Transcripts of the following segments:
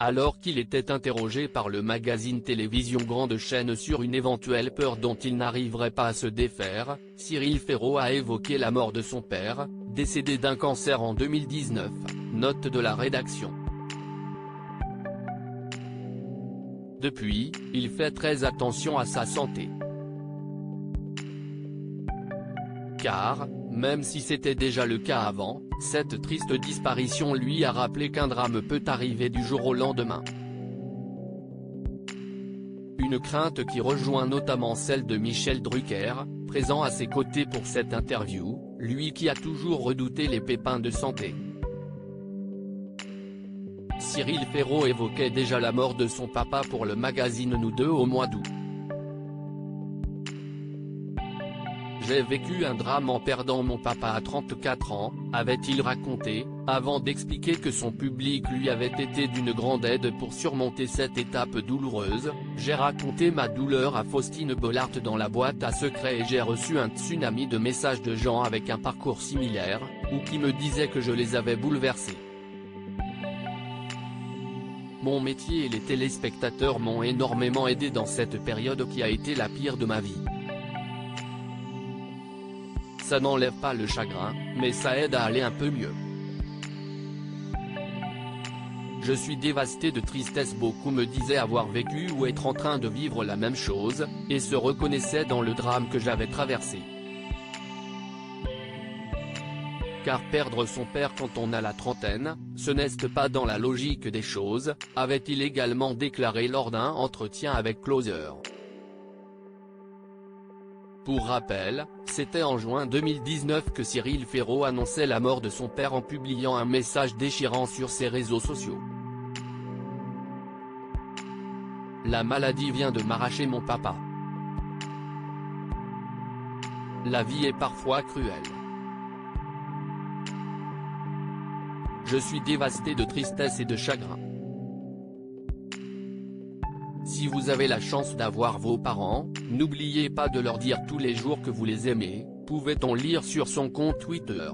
Alors qu'il était interrogé par le magazine Télévision Grande Chaîne sur une éventuelle peur dont il n'arriverait pas à se défaire, Cyril Ferraud a évoqué la mort de son père, décédé d'un cancer en 2019, note de la rédaction. Depuis, il fait très attention à sa santé. Car, même si c'était déjà le cas avant, cette triste disparition lui a rappelé qu'un drame peut arriver du jour au lendemain. Une crainte qui rejoint notamment celle de Michel Drucker, présent à ses côtés pour cette interview, lui qui a toujours redouté les pépins de santé. Cyril Ferraud évoquait déjà la mort de son papa pour le magazine Nous Deux au mois d'août. J'ai vécu un drame en perdant mon papa à 34 ans, avait-il raconté, avant d'expliquer que son public lui avait été d'une grande aide pour surmonter cette étape douloureuse. J'ai raconté ma douleur à Faustine Bollard dans la boîte à secrets et j'ai reçu un tsunami de messages de gens avec un parcours similaire, ou qui me disaient que je les avais bouleversés. Mon métier et les téléspectateurs m'ont énormément aidé dans cette période qui a été la pire de ma vie. Ça n'enlève pas le chagrin, mais ça aide à aller un peu mieux. Je suis dévasté de tristesse. Beaucoup me disaient avoir vécu ou être en train de vivre la même chose, et se reconnaissaient dans le drame que j'avais traversé. Car perdre son père quand on a la trentaine, ce n'est pas dans la logique des choses, avait-il également déclaré lors d'un entretien avec Closer. Pour rappel, c'était en juin 2019 que Cyril Ferraud annonçait la mort de son père en publiant un message déchirant sur ses réseaux sociaux. La maladie vient de m'arracher mon papa. La vie est parfois cruelle. Je suis dévasté de tristesse et de chagrin. Si vous avez la chance d'avoir vos parents, n'oubliez pas de leur dire tous les jours que vous les aimez, pouvait-on lire sur son compte Twitter.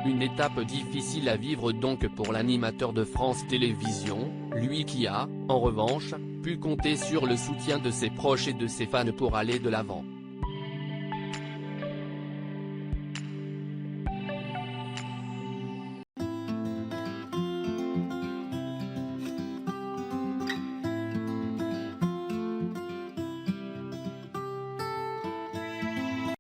Une étape difficile à vivre donc pour l'animateur de France Télévisions, lui qui a, en revanche, pu compter sur le soutien de ses proches et de ses fans pour aller de l'avant.